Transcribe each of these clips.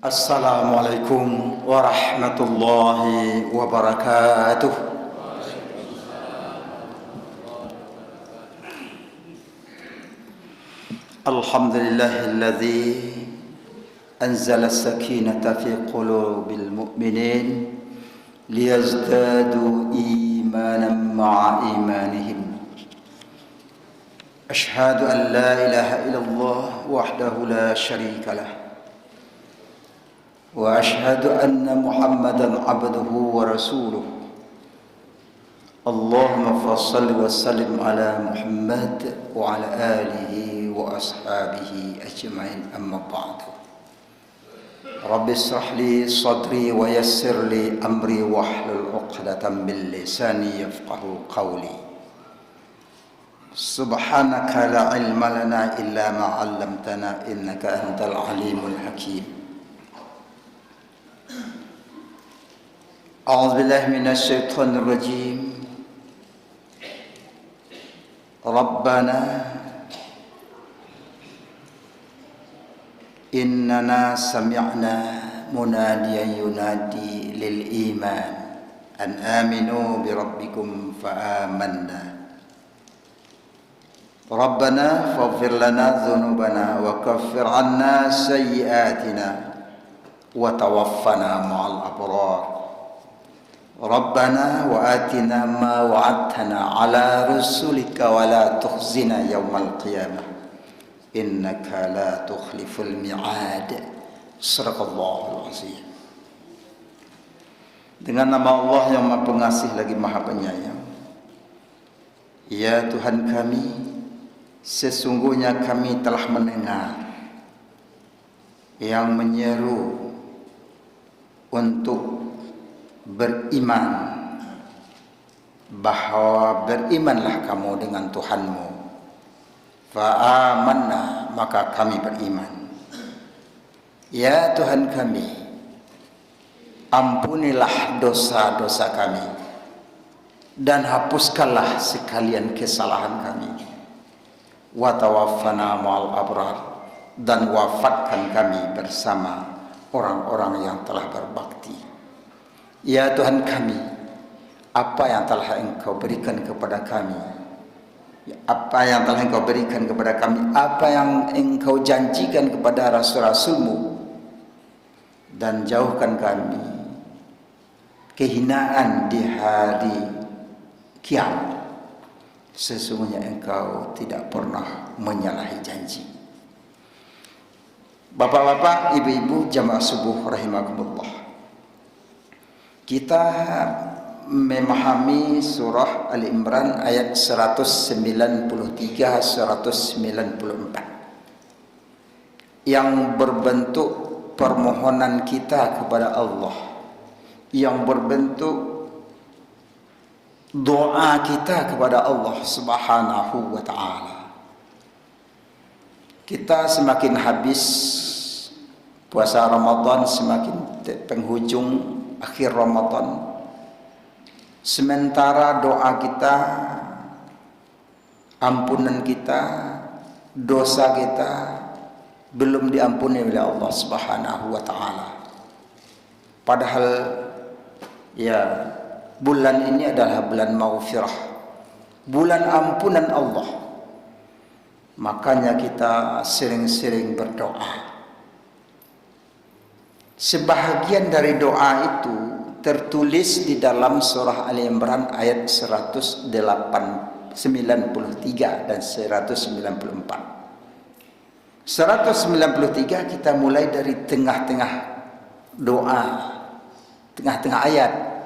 Assalamualaikum warahmatullahi wabarakatuh. Alhamdulillahilladzi anzala as-sakinata fi qulubil mu'minin liyazdadu imanan ma'a imanihim. Ashhadu an la ilaha illallah wahdahu la syarika lah. Wa ashhadu anna Muhammadan abduhu wa rasuluh. Allahumma fassalli wa sallim ala Muhammad wa ala alihi wa ashabihi ajma'in, amma ba'du. Rabbi israh li sadri wa yassir li amri wahlul 'uqdatam min lisani yafqahu qawli. Subhanaka la ilma lana illa ma 'allamtana innaka antal alimul hakim. A'udzu billahi minasy syaithanir rajim. Rabbana innana sami'na munadiyan yunadi lil iman an aminu bi rabbikum fa amanna. Rabbana faghfir lana dhunubana wa kaffir 'anna sayyi'atina wa tawaffana ma'al abrar. Rabbana wa atina ma wa'adtana ala rusulika wa la tukhzina yawmal qiyamah innaka la tukhliful mi'ad. Shadaqallahul azim. Dengan nama Allah yang Maha Pengasih lagi Maha Penyayang. Ya Tuhan kami, sesungguhnya kami telah mendengar yang menyeru untuk beriman, bahwa berimanlah kamu dengan Tuhanmu. Fa'amanna, maka kami beriman. Ya Tuhan kami, ampunilah dosa-dosa kami dan hapuskanlah sekalian kesalahan kami. Wa tawaffana ma'al abrar, dan wafatkan kami bersama orang-orang yang telah berbakti. Ya Tuhan kami, apa yang telah Engkau berikan kepada kami, apa yang telah Engkau berikan kepada kami, apa yang Engkau janjikan kepada Rasul-Rasul-Mu, dan jauhkan kami kehinaan di hari kiamat. Sesungguhnya Engkau tidak pernah menyalahi janji. Bapak-bapak, ibu-ibu, jamaah subuh rahimakumullah. Kita memahami surah Ali Imran ayat 193-194 yang berbentuk permohonan kita kepada Allah, yang berbentuk doa kita kepada Allah Subhanahu wa ta'ala. Kita semakin habis puasa Ramadan, semakin penghujung akhir Ramadan, sementara doa kita, ampunan kita, dosa kita belum diampuni oleh Allah Subhanahu wa ta'ala. Padahal ya, bulan ini adalah bulan maghfirah, bulan ampunan Allah. Makanya kita sering-sering berdoa. Sebahagian dari doa itu tertulis di dalam surah Ali Imran ayat 193 dan 194. 193 kita mulai dari tengah-tengah doa, tengah-tengah ayat.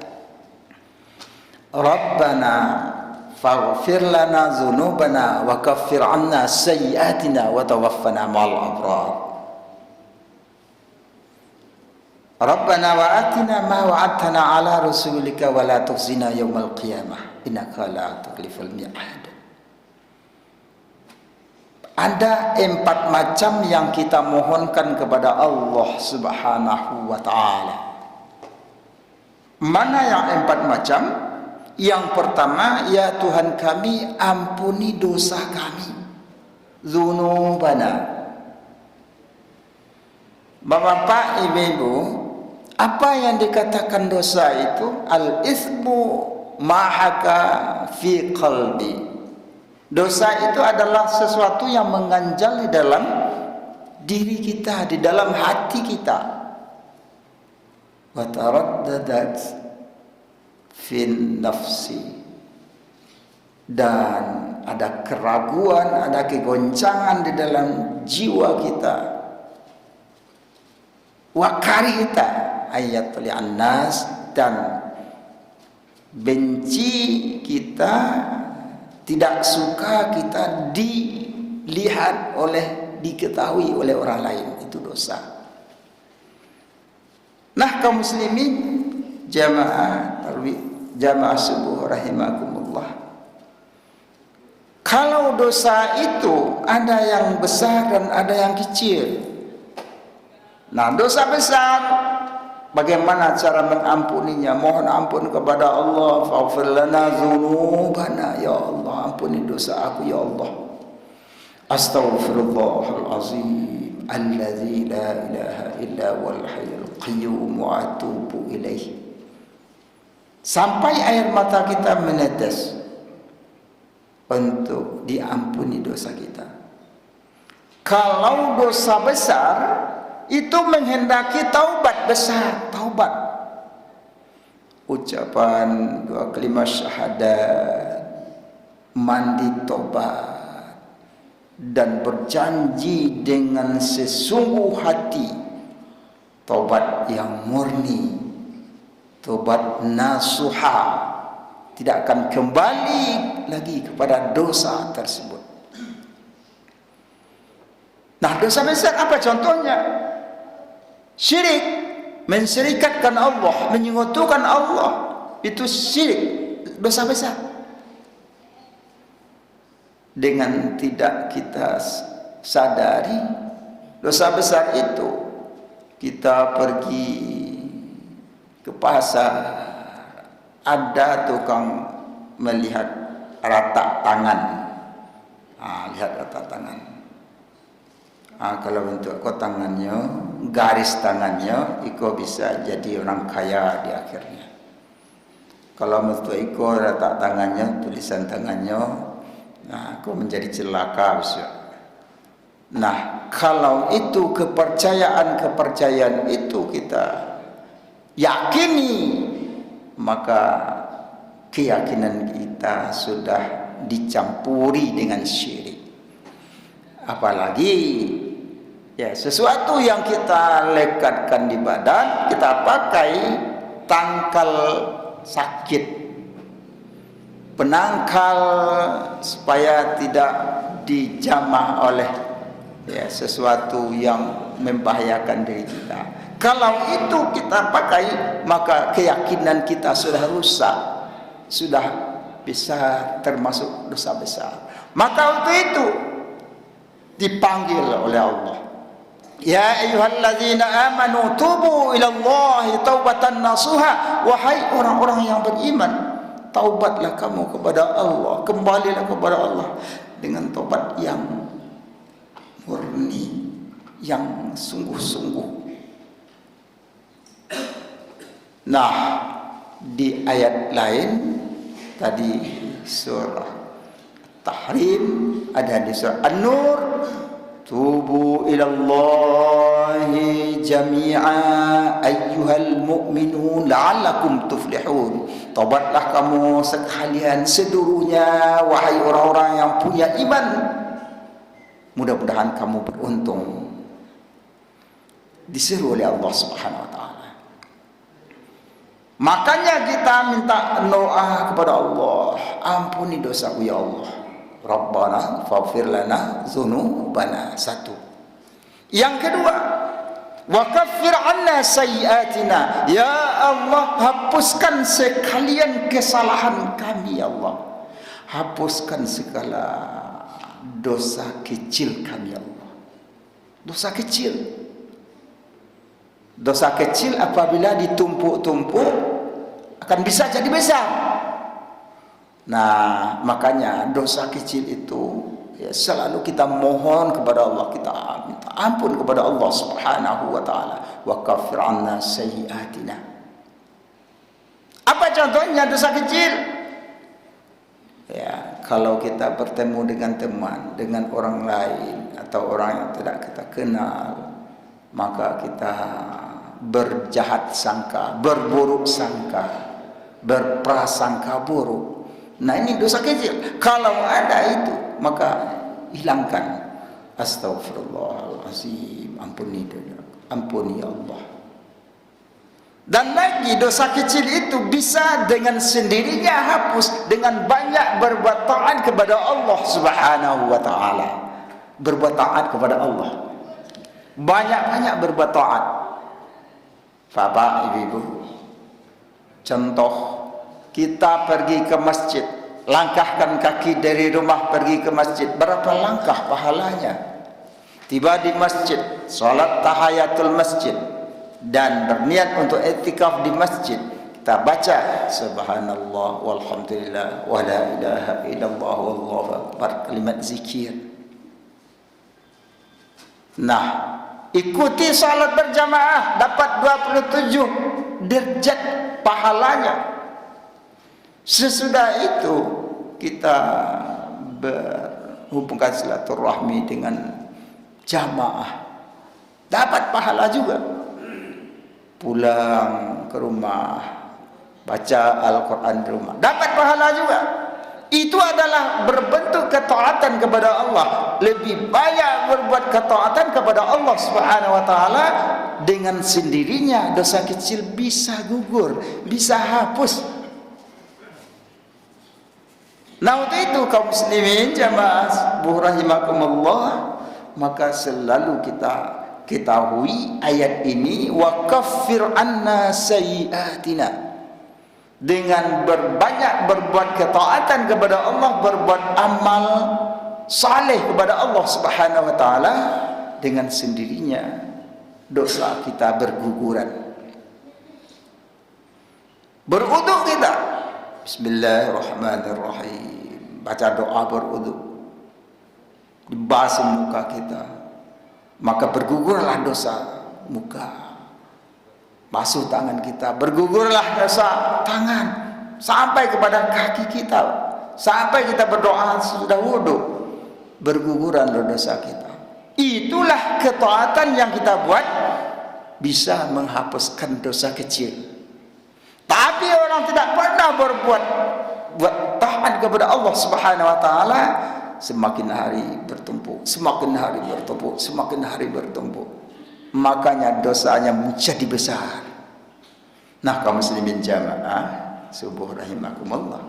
Rabbana faghfir lana dzunubana wa kaffir 'anna sayyi'atina wa tawaffana ma'al abrar. Rabbana wa atina ma wa'adtana ala rasulika wa la tukhzina yawmal qiyamah innaka la tukhliful mi'ad. Ada 4 macam yang kita mohonkan kepada Allah Subhanahu wa ta'ala. Mana yang 4 macam? Yang pertama, ya Tuhan kami, ampuni dosa kami. Dzunubana. Bapak, Ibu, apa yang dikatakan dosa itu? Al-ithmu mahaka fi qalbi. Dosa itu adalah sesuatu yang mengganjal di dalam diri kita, di dalam hati kita. Wa taraddadat fin nafsi, dan ada keraguan, ada kegoncangan di dalam jiwa kita. Wa karihta ayatul annas, dan benci kita, tidak suka kita dilihat diketahui oleh orang lain. Itu dosa. Nah, kaum muslimin, jamaah subuh rahimakumullah, kalau dosa itu ada yang besar dan ada yang kecil. Nah, dosa besar, bagaimana cara mengampuninya? Mohon ampun kepada Allah. Faghfir lana dzunubana, ya Allah, ampuni dosa aku ya Allah. Astaghfirullahal azim allazi la ilaha illa huwal hayyul qayyum wa atubu ilaih. Sampai air mata kita menetes untuk diampuni dosa kita. Kalau dosa besar itu menghendaki taubat besar, taubat. Ucapan 2 kalimat syahadat, mandi taubat, dan berjanji dengan sesungguh hati, taubat yang murni, taubat nasuha, tidak akan kembali lagi kepada dosa tersebut. Nah, dosa besar apa contohnya? Syirik, mensyirikatkan Allah, menyekutukan Allah, itu syirik, dosa besar. Dengan tidak kita sadari dosa besar itu, kita pergi ke pasar, ada tukang melihat rata tangan. Lihat rata tangan. Kalau bentuk tangannya, garis tangannya, iko bisa jadi orang kaya di akhirnya. Kalau bentuk iko rata tangannya, tulisan tangannya, nah, kau menjadi celaka bisa. Nah, kalau itu kepercayaan itu kita yakini, maka keyakinan kita sudah dicampuri dengan syirik. Apalagi ya, sesuatu yang kita lekatkan di badan, kita pakai tangkal sakit, penangkal supaya tidak dijamah oleh sesuatu yang membahayakan diri kita. Kalau itu kita pakai, maka keyakinan kita sudah rusak, sudah bisa termasuk dosa besar. Maka untuk itu dipanggil oleh Allah, ya ayyuhalladzina amanu tubu ilallahi taubatan nasuha. Wahai orang-orang yang beriman, taubatlah kamu kepada Allah, kembalilah kepada Allah dengan taubat yang murni, yang sungguh-sungguh. Nah, di ayat lain tadi surah Tahrim, ada di surah An-Nur, tubu ilallahi jami'a ayyuhal mu'minun la'allakum tuflihun. Taubatlah kamu sekalian seluruhnya, wahai orang-orang yang punya iman, mudah-mudahan kamu beruntung. Diseru oleh Allah Subhanahu wa taala. Makanya kita minta doa kepada Allah, ampuni dosaku ya Allah. Rabbana faghfir lana dzunubana. Satu. Yang kedua, wa kaffir 'anna sayyi'atina. Ya Allah, hapuskan sekalian kesalahan kami ya Allah. Hapuskan segala dosa kecil kami ya Allah. Dosa kecil. Dosa kecil apabila ditumpuk-tumpuk akan bisa jadi besar. Nah, makanya dosa kecil itu ya, selalu kita mohon kepada Allah, kita minta ampun kepada Allah Subhanahu wa taala. Wa kaffir 'anna sayyi'atina. Apa contohnya dosa kecil? Ya, kalau kita bertemu dengan teman, dengan orang lain atau orang yang tidak kita kenal, maka kita berjahat sangka, berburuk sangka, berprasangka buruk. Nah, ini dosa kecil. Kalau ada itu, maka hilangkan. Astaghfirullahaladzim, ampuni ya Allah. Dan lagi dosa kecil itu bisa dengan sendirinya hapus dengan banyak berbuat taat kepada Allah Subhanahu wa taala. Berbuat taat kepada Allah. Banyak-banyak berbuat taat. Bapak, Ibu, contoh, kita pergi ke masjid, langkahkan kaki dari rumah pergi ke masjid, berapa langkah pahalanya? Tiba di masjid, salat tahiyatul masjid, dan berniat untuk i'tikaf di masjid, kita baca subhanallah walhamdulillah wa la ilaha illallah wallahu akbar, kalimat zikir. Nah, ikuti salat berjamaah, dapat 27 derajat pahalanya. Sesudah itu kita berhubungkan silaturahmi dengan jamaah, dapat pahala juga. Pulang ke rumah, baca Al-Quran di rumah, dapat pahala juga. Itu adalah berbentuk ketaatan kepada Allah. Lebih banyak berbuat ketaatan kepada Allah Subhanahu wa taala, dengan sendirinya dosa kecil bisa gugur, bisa hapus. Nah, untuk itu kaum muslimin jamaah rahimakumullah, maka selalu kita ketahui ayat ini, wa kaffir anna sayyi'atina, dengan berbanyak berbuat ketaatan kepada Allah, berbuat amal saleh kepada Allah Subhanahu wa taala, dengan sendirinya dosa kita berguguran. Berwudu kita, bismillahirrahmanirrahim, baca doa berwudu, dibasuh muka kita, maka bergugurlah dosa muka. Basuh tangan kita, bergugurlah dosa tangan, sampai kepada kaki kita, sampai kita berdoa sudah wudu, berguguran dosa kita. Itulah ketaatan yang kita buat, bisa menghapuskan dosa kecil. Tapi orang tidak pernah berbuat taat kepada Allah Subhanahu wa taala, semakin hari bertumpuk, semakin hari bertumpuk, semakin hari bertumpuk, makanya dosanya menjadi besar. Nah, kaum muslimin jamaah subuh rahimakumullah,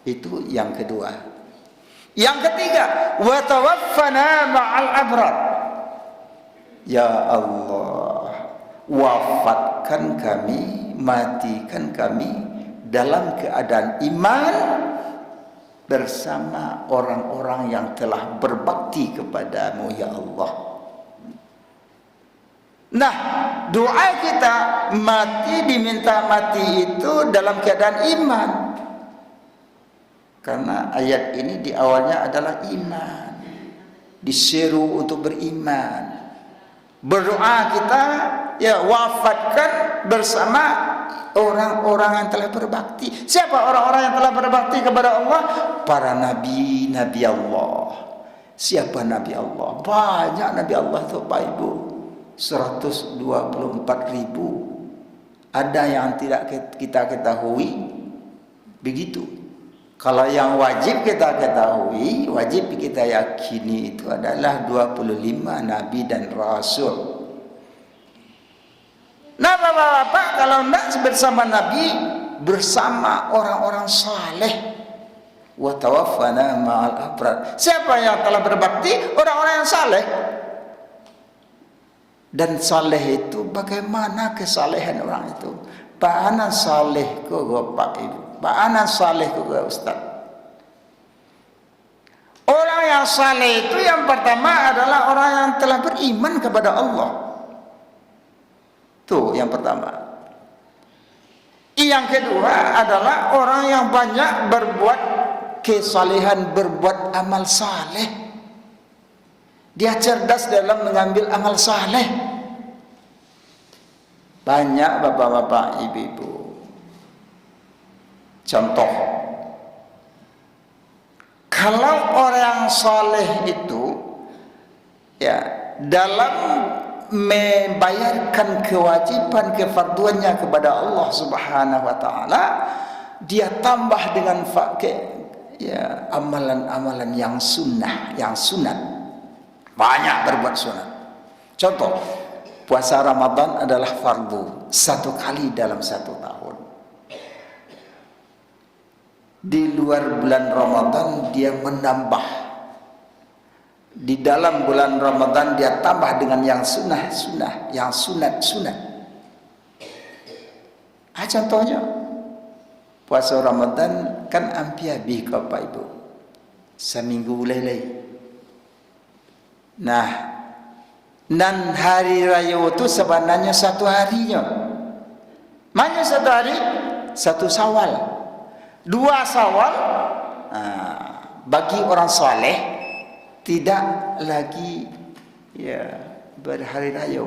itu yang kedua. Yang ketiga, wa tawaffana ma'al abrar. Ya Allah, wafatkan kami, matikan kami dalam keadaan iman bersama orang-orang yang telah berbakti kepadamu ya Allah. Nah, doa kita mati, diminta mati itu dalam keadaan iman, karena ayat ini di awalnya adalah iman, diseru untuk beriman. Berdoa kita ya, wafatkan bersama orang-orang yang telah berbakti. Siapa orang-orang yang telah berbakti kepada Allah? Para nabi Allah. Siapa nabi Allah? Banyak nabi Allah itu Pak Ibu, 124.000. Ada yang tidak kita ketahui, begitu. Kalau yang wajib kita ketahui, wajib kita yakini, itu adalah 25 nabi dan rasul. Nah, bapak-bapak, kalau tidak bersama nabi, bersama orang-orang saleh. Wa tawaffana ma'al abrar. Siapa yang telah berbakti? Orang-orang yang saleh. Dan saleh itu bagaimana kesalehan orang itu? Pak ana saleh ko Bapak Ibu, Pak ana saleh ko Ustaz. Orang yang saleh itu yang pertama adalah orang yang telah beriman kepada Allah. Tuh yang pertama. Yang kedua adalah orang yang banyak berbuat kesalehan, berbuat amal saleh. Dia cerdas dalam mengambil amal saleh. Banyak bapak-bapak, ibu-ibu. Contoh, kalau orang saleh itu ya dalam membayarkan kewajiban kefarduannya kepada Allah Subhanahu wa taala, dia tambah dengan ya amalan-amalan yang sunnah, yang sunat. Banyak berbuat sunat. Contoh, puasa Ramadan adalah fardu 1 kali dalam 1 tahun. Di luar bulan Ramadan dia menambah. Di dalam bulan Ramadan dia tambah dengan yang sunnah-sunnah, yang sunat-sunat. Contohnya puasa Ramadan kan ampiabi Bapak Ibu, seminggu lelai. Nah, dan hari raya itu sebenarnya 1 harinya. Mana 1 hari? 1 Syawal, 2 Syawal. Bagi orang saleh tidak lagi ya berhari raya,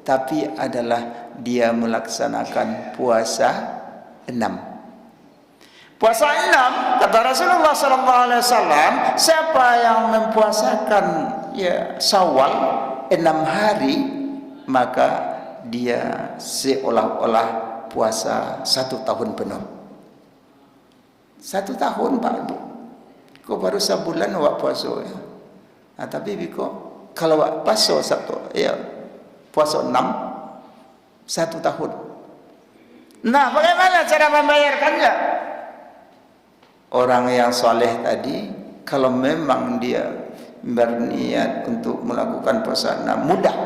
tapi adalah dia melaksanakan puasa 6. Puasa 6, kata Rasulullah SAW, siapa yang mempuasakan ya Syawal 6 hari, maka dia seolah-olah puasa 1 tahun penuh. 1 tahun Pak Ibu, kok baru sebulan awak puasa ya? Tapi biko kalau awak puasa puasa 6 1 tahun. Nah, bagaimana cara membayarkannya? Orang yang soleh tadi, kalau memang dia berniat untuk melakukan puasa 6, mudah.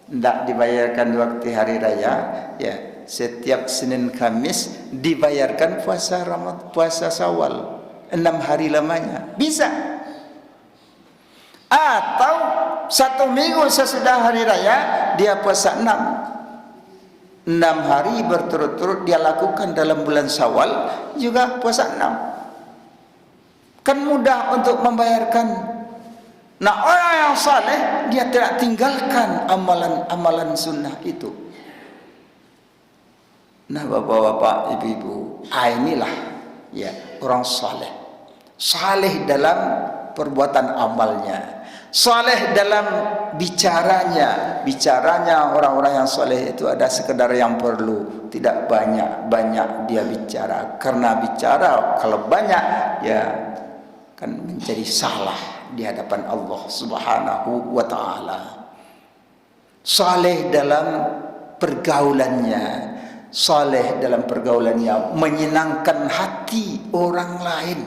Tidak dibayarkan waktu hari raya, ya setiap Senin Kamis dibayarkan puasa Ramadan, puasa Syawal 6 hari lamanya, bisa. Atau 1 minggu sesudah hari raya dia puasa 6 hari berturut-turut dia lakukan dalam bulan Syawal, juga puasa 6. Kan mudah untuk membayarkan. Nah, orang yang saleh dia tidak tinggalkan amalan-amalan sunnah itu. Nah, bapak-bapak, ibu-ibu, inilah ya orang saleh. Saleh dalam perbuatan amalnya, saleh dalam bicaranya. Bicaranya orang-orang yang saleh itu ada sekedar yang perlu, tidak banyak-banyak dia bicara. Karena bicara kalau banyak ya kan menjadi salah di hadapan Allah Subhanahu wa taala. Saleh dalam pergaulannya, saleh dalam pergaulannya menyenangkan hati orang lain,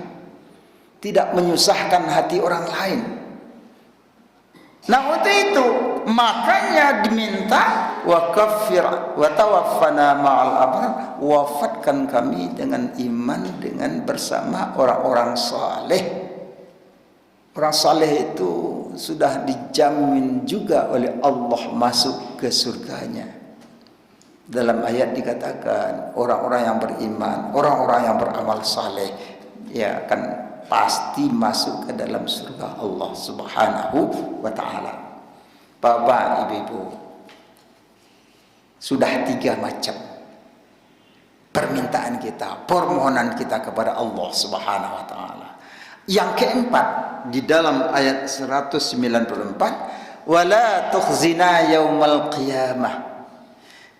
tidak menyusahkan hati orang lain. Nah, untuk itu makanya diminta wa kaffir wa tawaffana ma'al abrar, wafatkan kami dengan iman, dengan bersama orang-orang saleh. Orang saleh itu sudah dijamin juga oleh Allah masuk ke surganya. Dalam ayat dikatakan orang-orang yang beriman, orang-orang yang beramal saleh ya akan pasti masuk ke dalam surga Allah Subhanahu wa taala. Bapak, ibu-ibu, sudah 3 macam permintaan kita, permohonan kita kepada Allah Subhanahu wa taala. Yang keempat di dalam ayat 194, wala tukhzina yaumal qiyamah.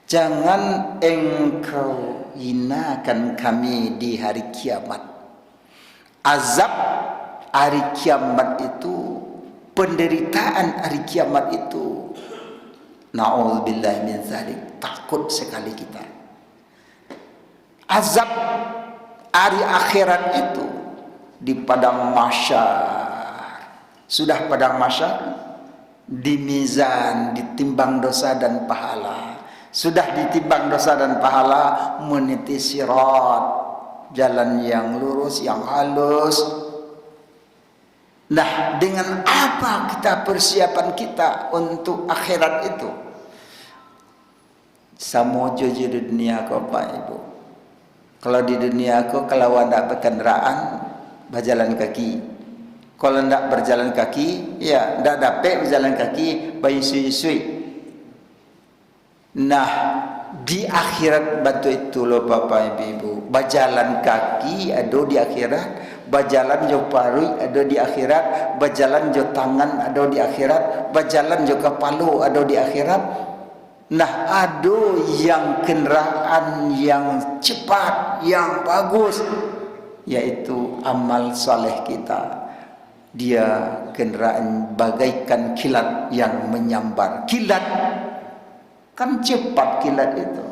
Jangan engkau hinakan kami di hari kiamat. Azab hari kiamat itu, penderitaan hari kiamat itu, na'udzubillah min dzalik, takut sekali kita. Azab hari akhirat itu di padang mahsyar. Sudah padang mahsyar, di mizan, ditimbang dosa dan pahala. Sudah ditimbang dosa dan pahala, meniti sirat, jalan yang lurus, yang halus. Nah, dengan apa kita persiapan kita untuk akhirat itu? Samojo di dunia Bapak Ibu. Kalau di dunia aku kalau anda berkendaraan berjalan kaki. Kalau ndak berjalan kaki, ya ndak dapat berjalan kaki, bayi sui-sui. Nah, di akhirat batu itu loh Bapak Ibu. Berjalan kaki ada di akhirat, berjalan jo parui ada di akhirat, berjalan jo tangan ada di akhirat, berjalan jo kepala ada di akhirat. Nah, ada yang kendaraan yang cepat, yang bagus, yaitu amal saleh kita. Dia kendaraan bagaikan kilat yang menyambar. Kilat kan cepat kilat itu.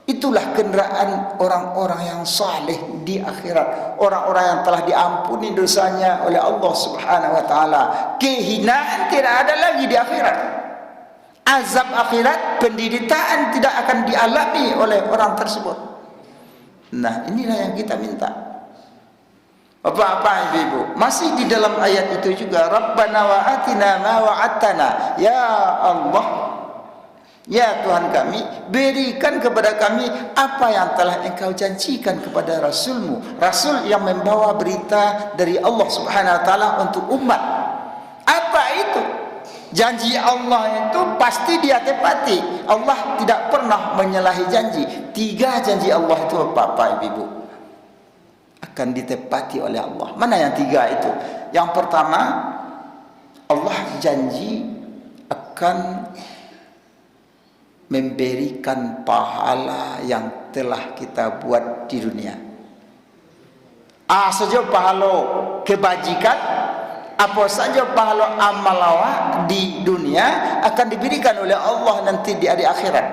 Itulah kendaraan orang-orang yang saleh di akhirat, orang-orang yang telah diampuni dosanya oleh Allah Subhanahu wa taala. Kehinaan tidak ada lagi di akhirat. Azab akhirat, penderitaan tidak akan dialami oleh orang tersebut. Nah, inilah yang kita minta. Bapak-bapak, ibu-ibu, masih di dalam ayat itu juga, Rabbana wa atina ma wa'adtana. Ya Allah, ya Tuhan kami, berikan kepada kami apa yang telah Engkau janjikan kepada Rasul-Mu, Rasul yang membawa berita dari Allah Subhanahu wa taala untuk umat. Apa itu? Janji Allah itu pasti dia tepati. Allah tidak pernah menyalahi janji. 3 janji Allah itu, Bapak ibu-ibu, akan ditepati oleh Allah. Mana yang 3 itu? Yang pertama, Allah janji akan memberikan pahala yang telah kita buat di dunia. Saja pahala kebajikan, apa saja pahala amal awak di dunia akan diberikan oleh Allah nanti di hari akhirat.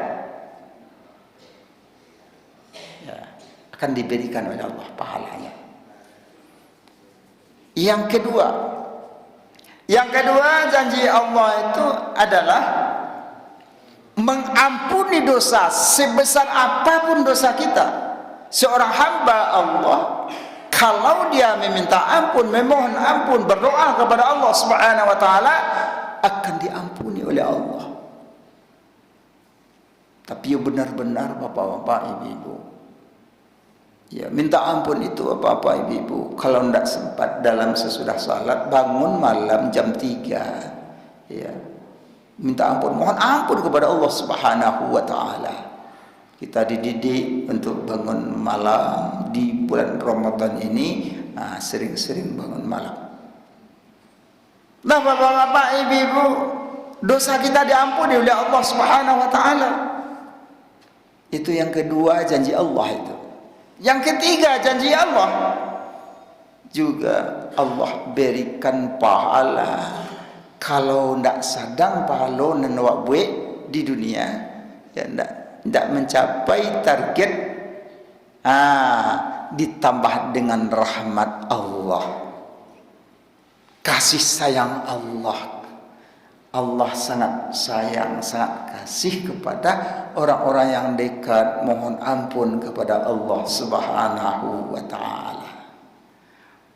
Ya, akan diberikan oleh Allah pahalanya. Yang kedua janji Allah itu adalah mengampuni dosa sebesar apapun dosa kita. Seorang hamba Allah kalau dia meminta ampun, memohon ampun, berdoa kepada Allah Subhanahu wa taala, akan diampuni oleh Allah. Tapi benar-benar Bapak-bapak, Ibu-ibu, ya, minta ampun itu Bapak Ibu, kalau tidak sempat dalam sesudah salat, bangun malam jam 3, ya, minta ampun, mohon ampun kepada Allah Subhanahu wa taala. Kita dididik untuk bangun malam di bulan Ramadan ini, sering-sering bangun malam. Nah, Bapak-bapak, Ibu-ibu, dosa kita diampuni oleh Allah Subhanahu wa taala. Itu yang kedua janji Allah itu. Yang ketiga janji Allah juga, Allah berikan pahala. Kalau ndak sadang pahala nenawak buat di dunia, ya ndak mencapai target, ditambah dengan rahmat Allah, kasih sayang Allah. Allah sangat sayang, sangat kasih kepada orang-orang yang dekat, mohon ampun kepada Allah Subhanahu wa taala.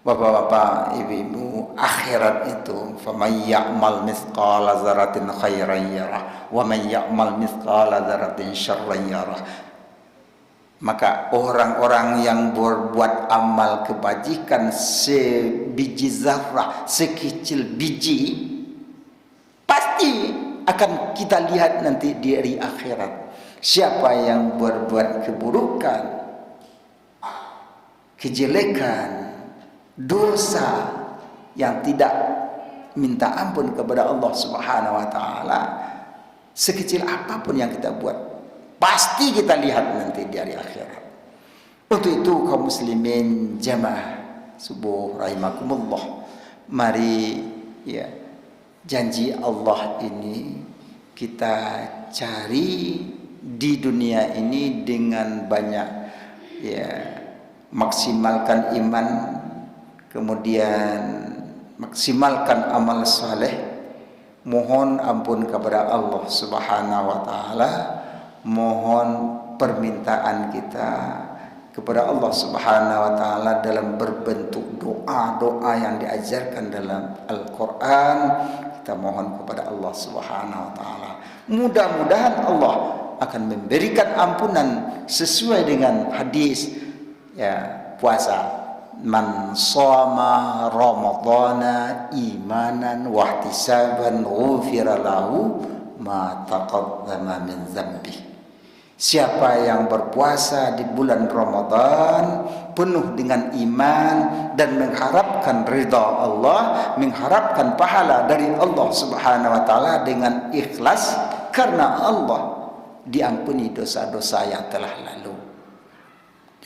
Bapak-bapak, ibu-ibu, akhirat itu, faman ya'mal mithqala dzarratin khairan yarah wa man ya'mal mithqala dzarratin syarran yarah. Maka orang-orang yang berbuat amal kebajikan sebiji zarah, sekecil biji, pasti akan kita lihat nanti di hari akhirat. Siapa yang berbuat keburukan, kejelekan, dosa yang tidak minta ampun kepada Allah Subhanahu wa taala, sekecil apapun yang kita buat, pasti kita lihat nanti di hari akhirat. Untuk itu kaum muslimin jamaah subuh rahimakumullah, mari ya, janji Allah ini kita cari di dunia ini dengan banyak, ya, maksimalkan iman, kemudian maksimalkan amal saleh, mohon ampun kepada Allah Subhanahu wa taala, mohon permintaan kita kepada Allah Subhanahu wa taala dalam berbentuk doa-doa yang diajarkan dalam Al-Qur'an. Kita mohon kepada Allah Subhanahu wa taala, mudah-mudahan Allah akan memberikan ampunan sesuai dengan hadis puasa. Man shoma ramadhana imanan wa ihtisaban ghufira lahu ma taqaddama min dzambi. Siapa yang berpuasa di bulan Ramadan penuh dengan iman dan mengharapkan ridha Allah, mengharapkan pahala dari Allah Subhanahu wa taala dengan ikhlas karena Allah, diampuni dosa-dosa yang telah lalu.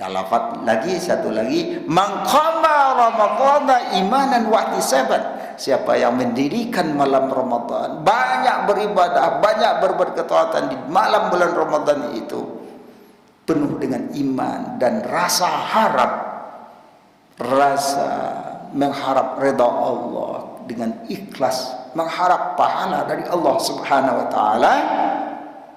Lafaz lagi, satu lagi, man qama ramadhana imanan wa ihtisaban. Siapa yang mendirikan malam Ramadan, banyak beribadah, banyak berbuat ketaatan di malam bulan Ramadan itu, penuh dengan iman dan rasa harap, rasa mengharap redha Allah dengan ikhlas, mengharap pahala dari Allah Subhanahu wa taala,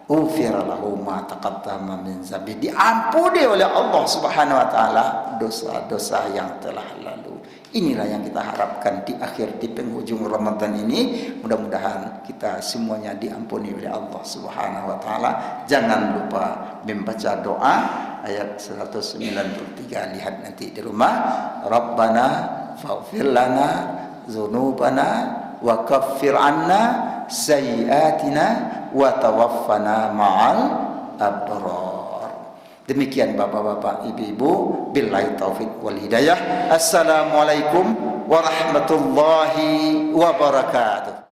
ufira lahu ma taqaddama min dzambi, diampuni oleh Allah Subhanahu wa taala dosa-dosa yang telah lalu. Inilah yang kita harapkan di akhir, di penghujung Ramadan ini. Mudah-mudahan kita semuanya diampuni oleh Allah Subhanahu wa taala. Jangan lupa membaca doa ayat 193, lihat nanti di rumah. Rabbana faghfir lana dzunubana wa kaffir anna sayyi'atina wa tawaffana ma'al abrar. Demikian bapak-bapak, ibu-ibu, billahi taufik wal hidayah. Assalamualaikum warahmatullahi wabarakatuh.